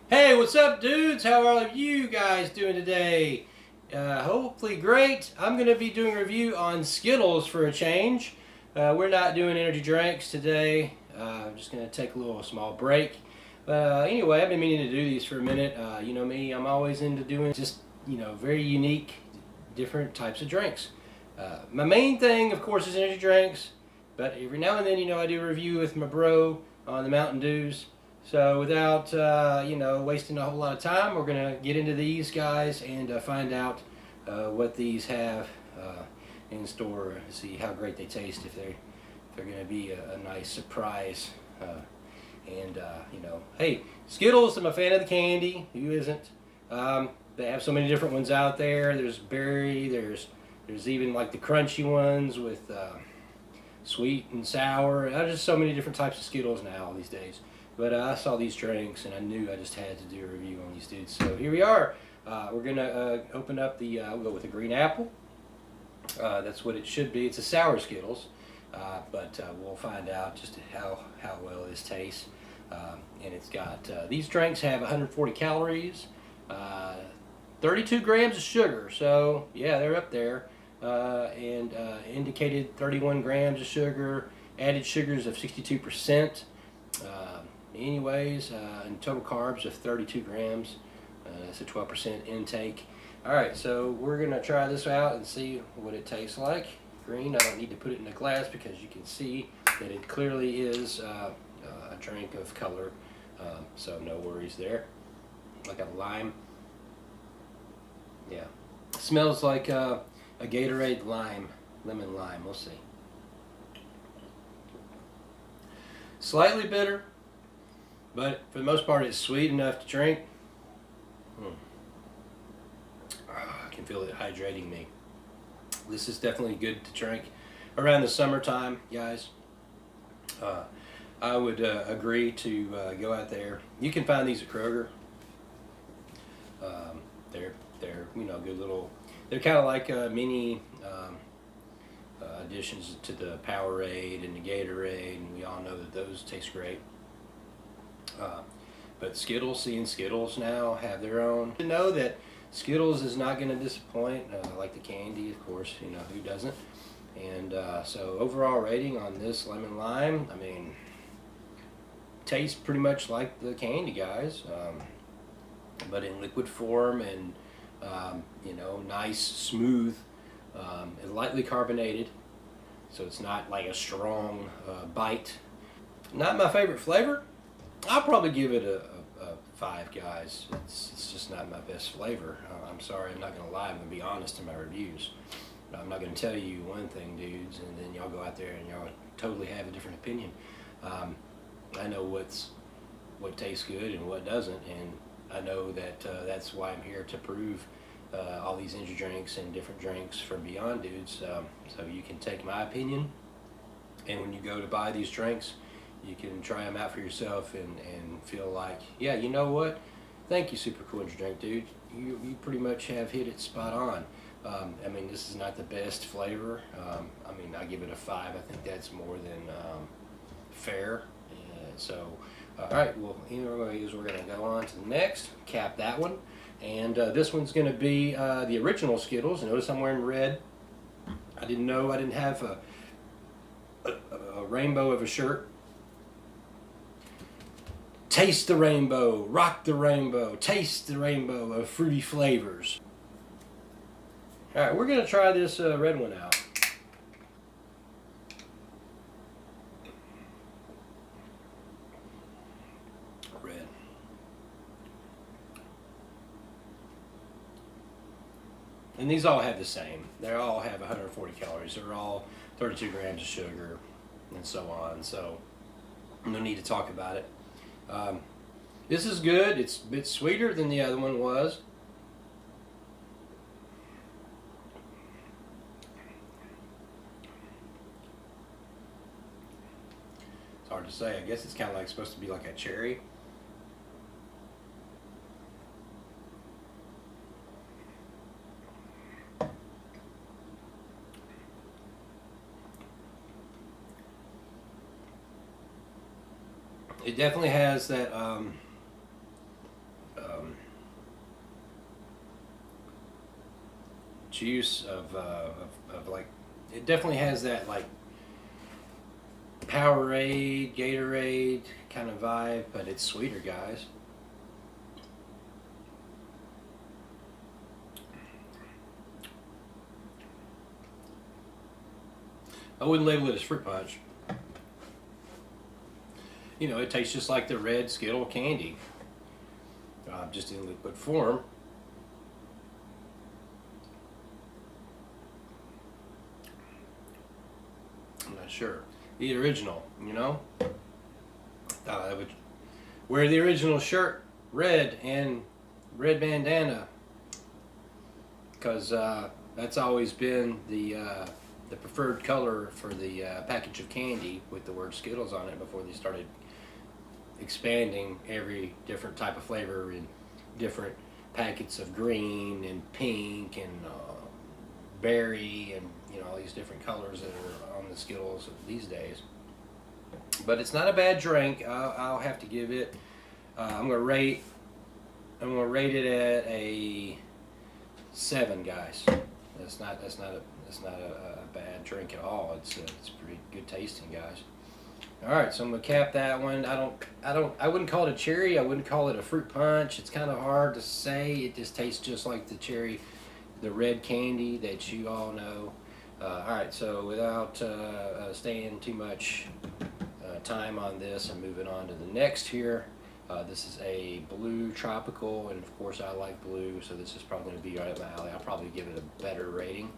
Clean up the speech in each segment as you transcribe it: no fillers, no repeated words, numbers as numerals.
Hey, what's up, dudes? How are all of you guys doing today? Hopefully great. I'm going to be doing a review on Skittles for a change. We're not doing energy drinks today. I'm just going to take a little small break. Anyway, I've been meaning to do these for a minute. You know me, I'm always into doing just, very unique, different types of drinks. My main thing, of course, is energy drinks. But every now and then, I do a review with my bro on the Mountain Dews. So without, wasting a whole lot of time, we're going to get into these guys and find out what these have in store. See how great they taste, if they're going to be a nice surprise. Hey, Skittles, I'm a fan of the candy. Who isn't? They have so many different ones out there. There's berry, there's even like the crunchy ones with sweet and sour. There's just so many different types of Skittles now these days. But I saw these drinks and I knew I just had to do a review on these dudes. So here we are. We're going to open up we'll go with the green apple. That's what it should be. It's a sour Skittles. But we'll find out just how well this tastes. And it's got, these drinks have 140 calories, 32 grams of sugar. So yeah, they're up there. And indicated 31 grams of sugar, added sugars of 62%. And total carbs of 32 grams. That's a 12% intake. Alright, so we're going to try this out and see what it tastes like. Green, I don't need to put it in a glass because you can see that it clearly is a drink of color. So no worries there. Like a lime. Yeah. It smells like a Gatorade lemon lime. We'll see. Slightly bitter, but for the most part it's sweet enough to drink. I can feel it hydrating me. This is definitely good to drink around the summertime, guys. I would agree to go out there. You can find these at Kroger. They're good little. They're kind of like mini additions to the Powerade and the Gatorade, and we all know that those taste great. But Skittles, seeing Skittles now have their own. To know that Skittles is not going to disappoint, like the candy, of course, who doesn't. And so overall rating on this lemon lime, I mean, tastes pretty much like the candy, guys, but in liquid form and, nice, smooth, and lightly carbonated. So it's not like a strong bite. Not my favorite flavor. I'll probably give it a 5, guys. It's just not my best flavor. I'm sorry, I'm not going to lie. I'm going to be honest in my reviews. I'm not going to tell you one thing, dudes, and then y'all go out there and y'all totally have a different opinion. I know what tastes good and what doesn't, and I know that that's why I'm here to prove all these energy drinks and different drinks from Beyond Dudes. So you can take my opinion, and when you go to buy these drinks, you can try them out for yourself and feel like, yeah, you know what? Thank you, Super Cool Energy Drink, dude. You pretty much have hit it spot on. I mean, this is not the best flavor. I mean, I give it a 5. I think that's more than fair. All right, well, anyways, we're going to go on to the next, cap that one. And this one's going to be the original Skittles. Notice I'm wearing red. I didn't know I didn't have a rainbow of a shirt. Taste the rainbow, rock the rainbow, taste the rainbow of fruity flavors. All right, we're going to try this red one out. Red. And these all have the same. They all have 140 calories. They're all 32 grams of sugar and so on. So no need to talk about it. This is good. It's a bit sweeter than the other one was. It's hard to say. I guess it's kind of like supposed to be like a cherry. It definitely has that juice of like, it definitely has that like Powerade, Gatorade kind of vibe, but it's sweeter, guys. I wouldn't label it as fruit punch. You know, it tastes just like the red Skittle candy, just in liquid form. I'm not sure. The original, you know? I would wear the original shirt, red, and red bandana, because that's always been the preferred color for the package of candy with the word Skittles on it before they started expanding every different type of flavor in different packets of green and pink and berry and, you know, all these different colors that are on the Skittles these days. But it's not a bad drink. I'll have to give it. I'm gonna rate it at a 7, guys. That's not a bad drink at all. It's pretty good tasting, guys. All right, so I'm gonna cap that one. I wouldn't call it a cherry. I wouldn't call it a fruit punch. It's kind of hard to say. It just tastes just like the cherry, the red candy that you all know. All right, so without staying too much time on this, I'm moving on to the next here. This is a blue tropical, and of course I like blue, so this is probably going to be right up my alley. I'll probably give it a better rating.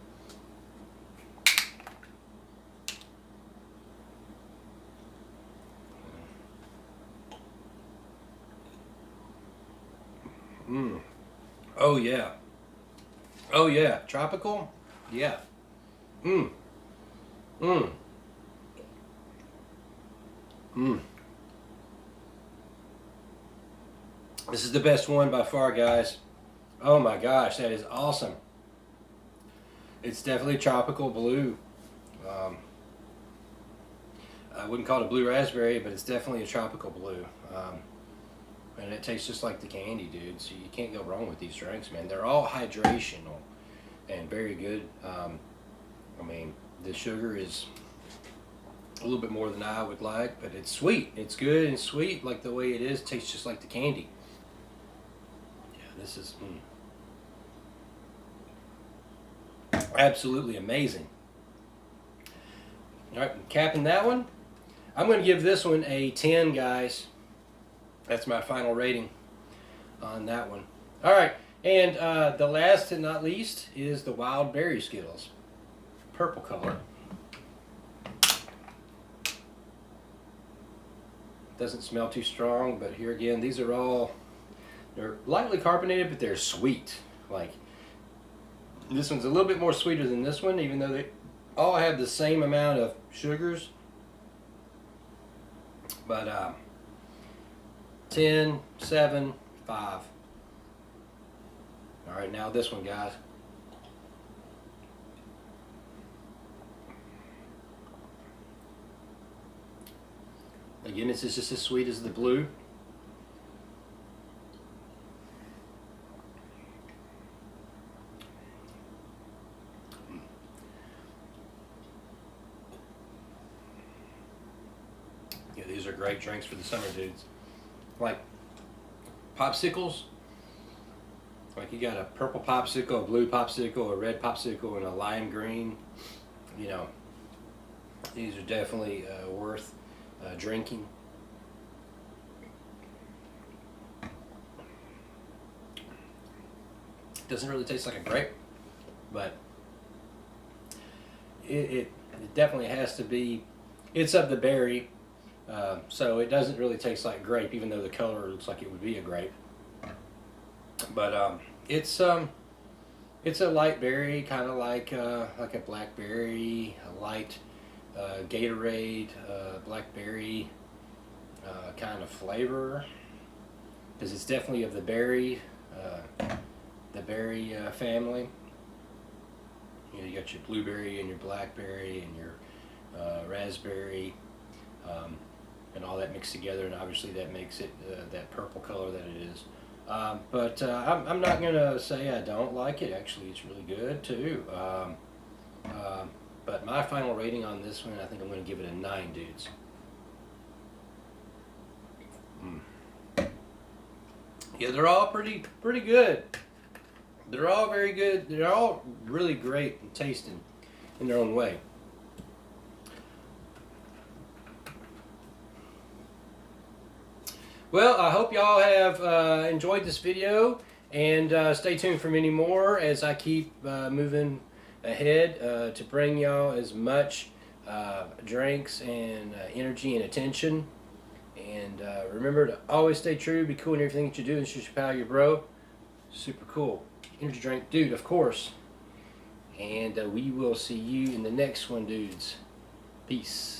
Oh yeah. Oh yeah. Tropical? Yeah. Mmm. Mmm. Mmm. This is the best one by far, guys. Oh my gosh, that is awesome. It's definitely tropical blue. I wouldn't call it a blue raspberry, but it's definitely a tropical blue. And it tastes just like the candy, dude. So you can't go wrong with these drinks, man. They're all hydrational and very good. I mean, the sugar is a little bit more than I would like, but it's sweet. It's good and sweet, like the way it is. It tastes just like the candy. Yeah, this is absolutely amazing. All right, I'm capping that one. I'm going to give this one a 10, guys. That's my final rating on that one. All right, and the last and not least is the Wild Berry Skittles. Purple color. Doesn't smell too strong, but here again, these are all, they're lightly carbonated, but they're sweet. Like, this one's a little bit more sweeter than this one, even though they all have the same amount of sugars. But 10, 7, 5. All right, now this one, guys. Again, this is just as sweet as the blue. Yeah, these are great drinks for the summer, dudes. Like popsicles. Like you got a purple popsicle, a blue popsicle, a red popsicle, and a lime green. You know, these are definitely worth drinking. Doesn't really taste like a grape, but it definitely has to be. It's of the berry, so it doesn't really taste like grape, even though the color looks like it would be a grape. But it's a light berry, kind of like a blackberry, a light Gatorade, blackberry kind of flavor, because it's definitely of the berry family. You know, you got your blueberry and your blackberry and your raspberry, and all that mixed together, and obviously that makes it that purple color that it is. I'm not gonna say I don't like it. Actually, it's really good too. But my final rating on this one, I think I'm gonna give it a 9, dudes. Yeah, they're all pretty good. They're all very good. They're all really great and tasting in their own way. Well, I hope y'all have enjoyed this video, and stay tuned for many more as I keep moving ahead to bring y'all as much drinks and energy and attention. And remember to always stay true, be cool in everything that you do, and shoot your pal, your bro. Super cool. Energy drink dude, of course. And we will see you in the next one, dudes. Peace.